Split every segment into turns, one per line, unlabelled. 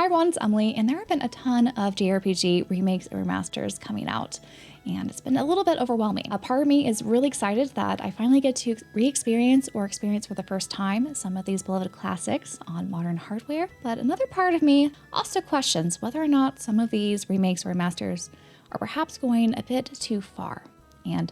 Hi everyone, it's Emily, and there have been a ton of JRPG remakes and remasters coming out, and it's been a little bit overwhelming. A part of me is really excited that I finally get to re-experience or experience for the first time some of these beloved classics on modern hardware, but another part of me also questions whether or not some of these remakes or remasters are perhaps going a bit too far and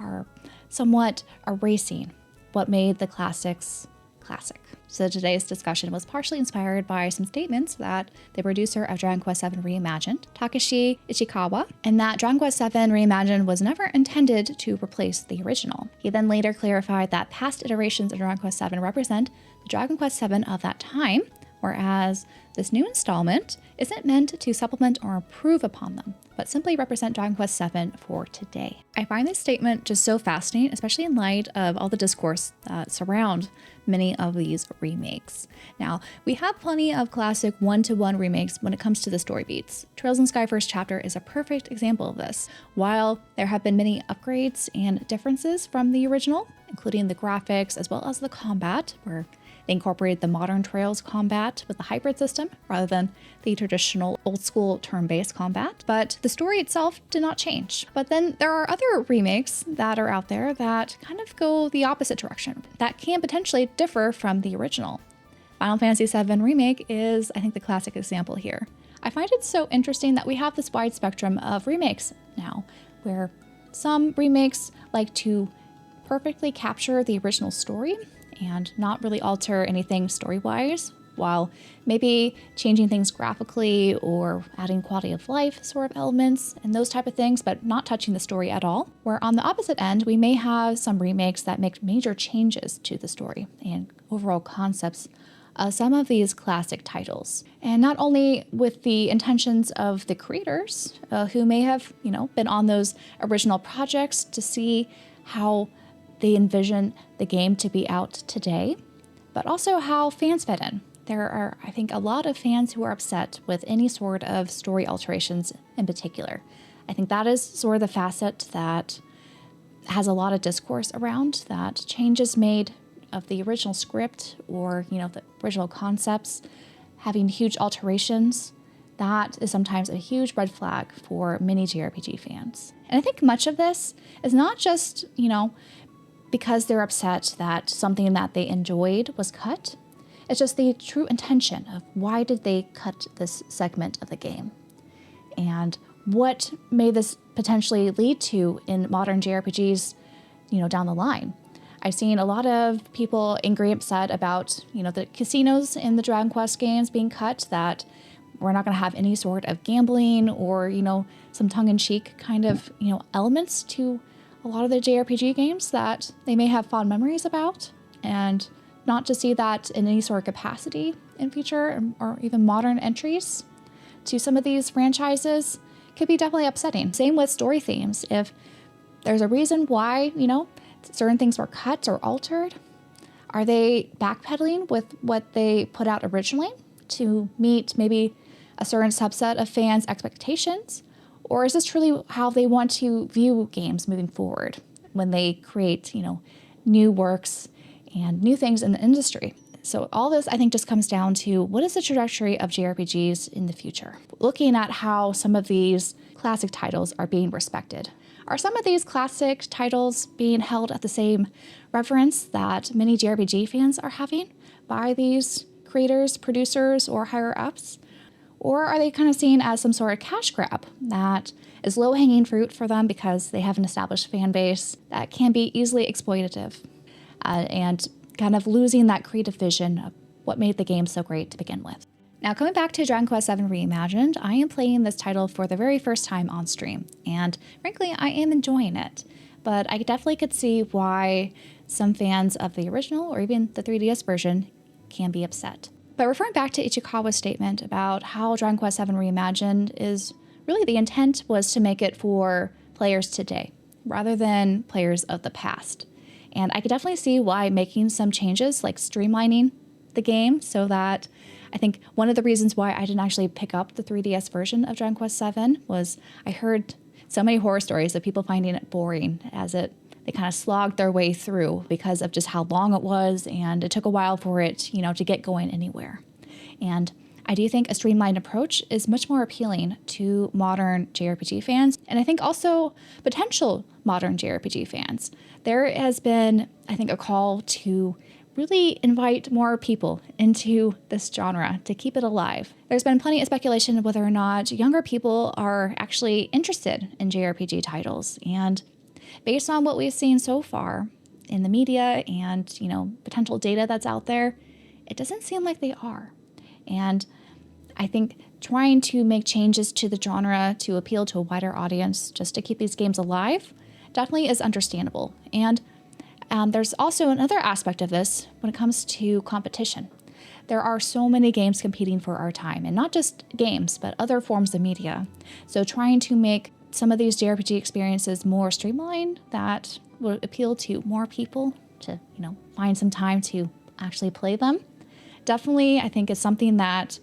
are somewhat erasing what made the classics classic. So today's discussion was partially inspired by some statements that the producer of Dragon Quest VII Reimagined, Takeshi Ichikawa, and that Dragon Quest VII Reimagined was never intended to replace the original. He then later clarified that past iterations of Dragon Quest VII represent the Dragon Quest VII of that time, whereas this new installment isn't meant to supplement or improve upon them, but simply represent Dragon Quest VII for today. I find this statement just so fascinating, especially in light of all the discourse that surround many of these remakes. Now, we have plenty of classic one-to-one remakes when it comes to the story beats. Trails in Sky First Chapter is a perfect example of this. While there have been many upgrades and differences from the original, including the graphics as well as the combat, where they incorporated the modern Trails combat with the hybrid system rather than the traditional old-school turn-based combat, but the story itself did not change. But then there are other remakes that are out there that kind of go the opposite direction, that can potentially differ from the original. Final Fantasy VII Remake is, I think, the classic example here. I find it so interesting that we have this wide spectrum of remakes now, where some remakes like to perfectly capture the original story and not really alter anything story-wise, while maybe changing things graphically or adding quality of life sort of elements and those type of things, but not touching the story at all. Where on the opposite end, we may have some remakes that make major changes to the story and overall concepts of some of these classic titles. And not only with the intentions of the creators, who may have, been on those original projects to see how they envision the game to be out today, but also how fans fit in. There are, I think, a lot of fans who are upset with any sort of story alterations in particular. I think that is sort of the facet that has a lot of discourse around, that changes made of the original script or, the original concepts, having huge alterations, that is sometimes a huge red flag for many JRPG fans. And I think much of this is not just, because they're upset that something that they enjoyed was cut. It's just the true intention of why did they cut this segment of the game? And what may this potentially lead to in modern JRPGs, down the line? I've seen a lot of people angry, upset about, the casinos in the Dragon Quest games being cut, that we're not going to have any sort of gambling or, some tongue-in-cheek kind of, elements to a lot of the JRPG games that they may have fond memories about, and not to see that in any sort of capacity in future or even modern entries to some of these franchises could be definitely upsetting. Same with story themes. If there's a reason why, certain things were cut or altered, are they backpedaling with what they put out originally to meet maybe a certain subset of fans' expectations? Or is this truly how they want to view games moving forward when they create, new works and new things in the industry? So all this, I think, just comes down to what is the trajectory of JRPGs in the future? Looking at how some of these classic titles are being respected. Are some of these classic titles being held at the same reverence that many JRPG fans are having by these creators, producers, or higher-ups? Or are they kind of seen as some sort of cash grab that is low-hanging fruit for them because they have an established fan base that can be easily exploitative, and kind of losing that creative vision of what made the game so great to begin with? Now, coming back to Dragon Quest VII Reimagined, I am playing this title for the very first time on stream, and frankly, I am enjoying it. But I definitely could see why some fans of the original or even the 3DS version can be upset. But referring back to Ichikawa's statement about how Dragon Quest VII Reimagined is really the intent was to make it for players today, rather than players of the past. And I could definitely see why making some changes, like streamlining the game, so that I think one of the reasons why I didn't actually pick up the 3DS version of Dragon Quest VII was I heard so many horror stories of people finding it boring as they kind of slogged their way through because of just how long it was, and it took a while for it, to get going anywhere. And I do think a streamlined approach is much more appealing to modern JRPG fans, and I think also potential modern JRPG fans. There has been, I think, a call to really invite more people into this genre to keep it alive. There's been plenty of speculation of whether or not younger people are actually interested in JRPG titles, and based on what we've seen so far in the media and, potential data that's out there, it doesn't seem like they are. And I think trying to make changes to the genre to appeal to a wider audience just to keep these games alive definitely is understandable. And there's also another aspect of this when it comes to competition. There are so many games competing for our time, and not just games, but other forms of media. So trying to make some of these JRPG experiences more streamlined that would appeal to more people to, find some time to actually play them. Definitely, I think is something that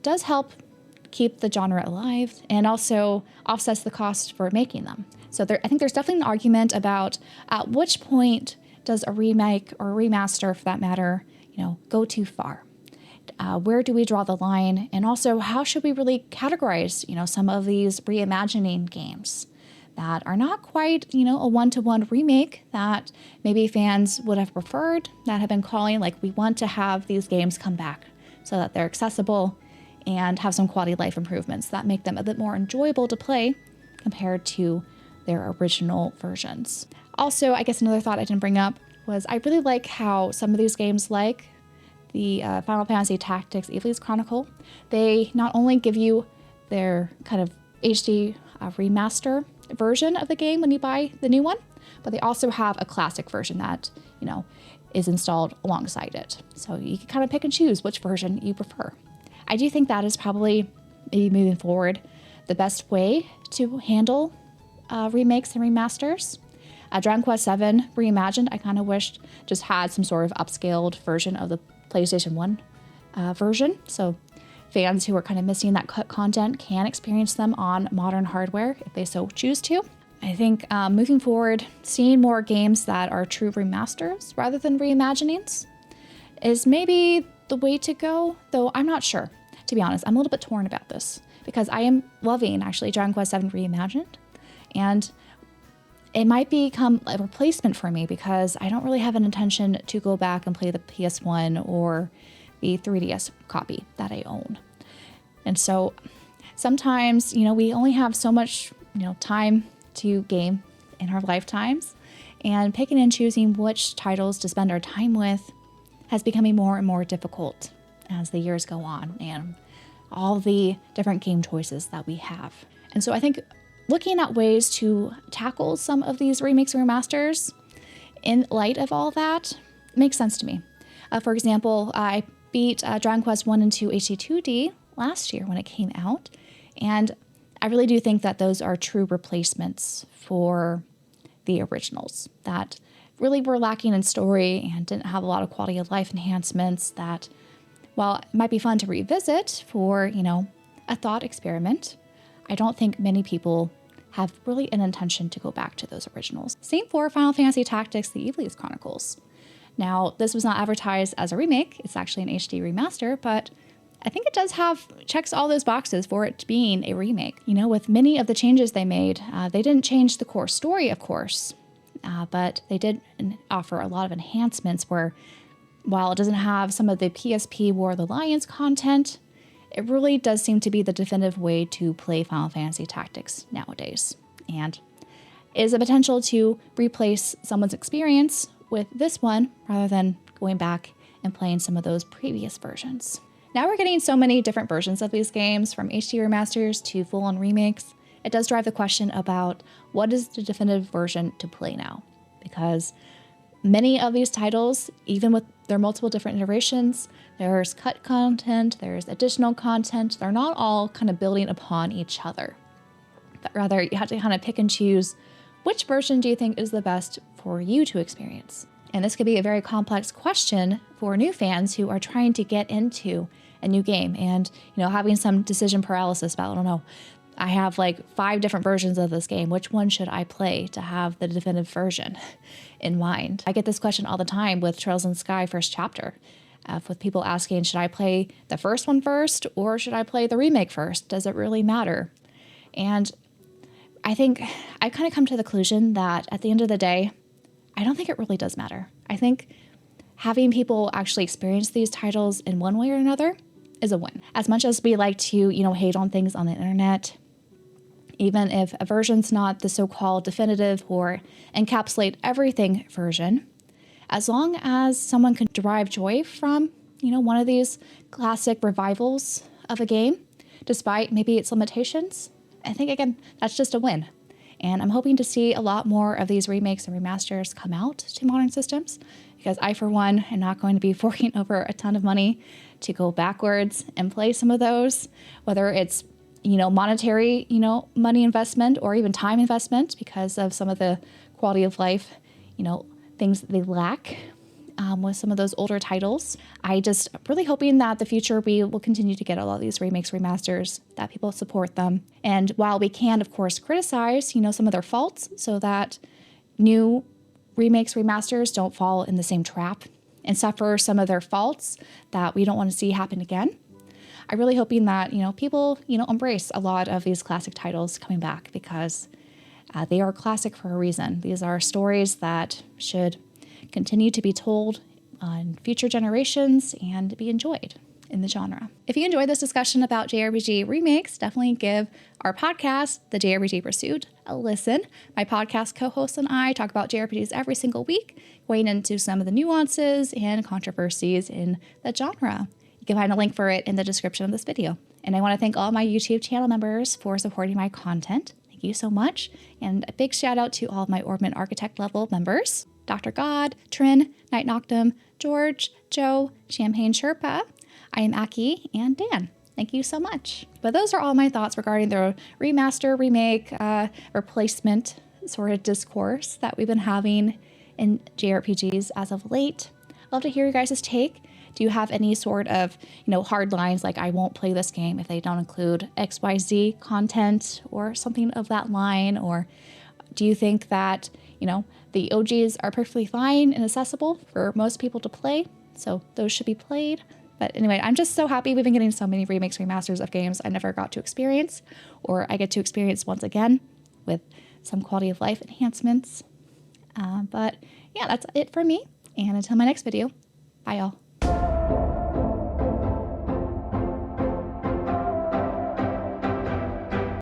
does help keep the genre alive and also offsets the cost for making them. So I think there's definitely an argument about at which point does a remake or a remaster, for that matter, go too far? Where do we draw the line? And also, how should we really categorize, some of these reimagining games that are not quite, a one-to-one remake that maybe fans would have preferred, that have been calling, like, we want to have these games come back so that they're accessible and have some quality of life improvements that make them a bit more enjoyable to play compared to their original versions. Also, I guess another thought I didn't bring up was I really like how some of these games, like the Final Fantasy Tactics Evil's Chronicle, they not only give you their kind of HD remaster version of the game when you buy the new one, but they also have a classic version that, is installed alongside it. So you can kind of pick and choose which version you prefer. I do think that is probably, maybe moving forward, the best way to handle remakes and remasters. Dragon Quest VII Reimagined, I kind of wished just had some sort of upscaled version of the PlayStation 1 version. So fans who are kind of missing that cut content can experience them on modern hardware if they so choose to. I think moving forward, seeing more games that are true remasters rather than reimaginings is maybe the way to go, though I'm not sure. To be honest, I'm a little bit torn about this because I am loving actually Dragon Quest VII Reimagined, and it might become a replacement for me because I don't really have an intention to go back and play the PS1 or the 3DS copy that I own. And so sometimes, we only have so much, time to game in our lifetimes, and picking and choosing which titles to spend our time with has becoming more and more difficult as the years go on and all the different game choices that we have. And so I think looking at ways to tackle some of these remakes and remasters in light of all that makes sense to me. For example, I beat Dragon Quest 1 and 2 HD2D last year when it came out, and I really do think that those are true replacements for the originals that really were lacking in story and didn't have a lot of quality of life enhancements that, while it might be fun to revisit for, a thought experiment, I don't think many people have really an intention to go back to those originals. Same for Final Fantasy Tactics, the Evil's Chronicles. Now, this was not advertised as a remake, it's actually an HD remaster, but I think it does checks all those boxes for it being a remake. With many of the changes they made, they didn't change the core story, of course, but they did offer a lot of enhancements where, while it doesn't have some of the PSP War of the Lions content, it really does seem to be the definitive way to play Final Fantasy Tactics nowadays, and is a potential to replace someone's experience with this one rather than going back and playing some of those previous versions. Now we're getting so many different versions of these games, from HD remasters to full-on remakes. It does drive the question about what is the definitive version to play now, because many of these titles, even with their multiple different iterations, there's cut content, there's additional content, they're not all kind of building upon each other. But rather, you have to kind of pick and choose which version do you think is the best for you to experience. And this could be a very complex question for new fans who are trying to get into a new game and, having some decision paralysis about, I don't know, I have like 5 different versions of this game. Which one should I play to have the definitive version in mind? I get this question all the time with Trails in Sky First Chapter. with people asking, should I play the first one first or should I play the remake first? Does it really matter? And I think I kind of come to the conclusion that at the end of the day, I don't think it really does matter. I think having people actually experience these titles in one way or another is a win. As much as we like to, hate on things on the internet, even if a version's not the so-called definitive or encapsulate everything version, as long as someone can derive joy from, one of these classic revivals of a game, despite maybe its limitations, I think, again, that's just a win. And I'm hoping to see a lot more of these remakes and remasters come out to modern systems, because I, for one, am not going to be forking over a ton of money to go backwards and play some of those, whether it's, monetary, money investment or even time investment because of some of the quality of life, things that they lack with some of those older titles. I just really hoping that the future we will continue to get a lot of these remakes, remasters, that people support them. And while we can, of course, criticize, some of their faults so that new remakes, remasters don't fall in the same trap and suffer some of their faults that we don't want to see happen again. I'm really hoping that, people, embrace a lot of these classic titles coming back because they are classic for a reason. These are stories that should continue to be told on future generations and be enjoyed in the genre. If you enjoyed this discussion about JRPG remakes, definitely give our podcast, The JRPG Pursuit, a listen. My podcast co-host and I talk about JRPGs every single week, going into some of the nuances and controversies in the genre. You can find a link for it in the description of this video. And I want to thank all my YouTube channel members for supporting my content. Thank you so much. And a big shout out to all of my Orbman Architect level members: Dr. God, Trin, Night Noctum, George, Joe, Champagne Sherpa, I am Aki, and Dan. Thank you so much. But those are all my thoughts regarding the remaster, remake, replacement sort of discourse that we've been having in JRPGs as of late. I'd love to hear your guys' take. Do you have any sort of, hard lines like I won't play this game if they don't include XYZ content or something of that line? Or do you think that, the OGs are perfectly fine and accessible for most people to play, so those should be played? But anyway, I'm just so happy we've been getting so many remakes, remasters of games I never got to experience, or I get to experience once again with some quality of life enhancements. But yeah, that's it for me. And until my next video, bye y'all.